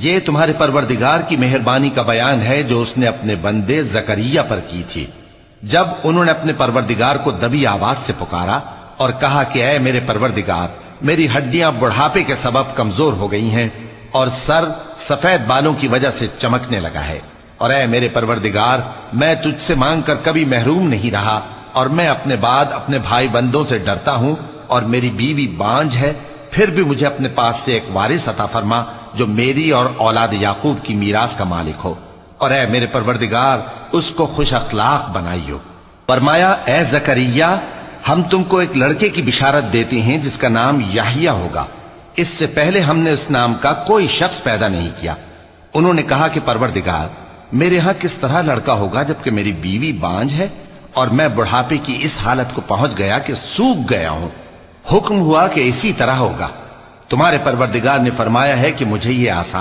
ये तुम्हारे परवरदिगार की मेहरबानी का बयान है जो उसने अपने बंदे जकरिया पर की थी, जब उन्होंने अपने परवरदिगार को दबी आवाज से पुकारा और कहा कि ऐ मेरे परवरदिगार, मेरी हड्डियां बुढ़ापे के सबब कमजोर हो गई हैं और सर सफेद बालों की वजह से चमकने लगा है। और ऐ मेरे परवरदिगार, मैं तुझसे मांगकर कभी महरूम नहीं रहा और मैं अपने बाद अपने भाई बंदों से डरता हूं और मेरी बीवी बांझ है, फिर भी मुझे अपने पास से एक वारिस अता फरमा जो मेरी और औलाद याकूब की मीरास का मालिक हो। और ऐ मेरे परवरदिगार, उसको खुश अखलाक बनाइयो। फरमाया, ऐ जकरिया, हम तुमको एक लड़के की बिशारत देते हैं जिसका नाम याहिया होगा। इससे पहले हमने उस नाम का कोई शख्स पैदा नहीं किया। उन्होंने कहा कि परवरदिगार, मेरे यहां किस तरह लड़का होगा जबकि मेरी बीवी बांझ है और मैं बुढ़ापे की इस हालत को पहुंच गया कि सूख गया हूं। हुक्म हुआ कि इसी तरह होगा। तुम्हारे परवरदिगार ने फरमाया है कि मुझे ये आसान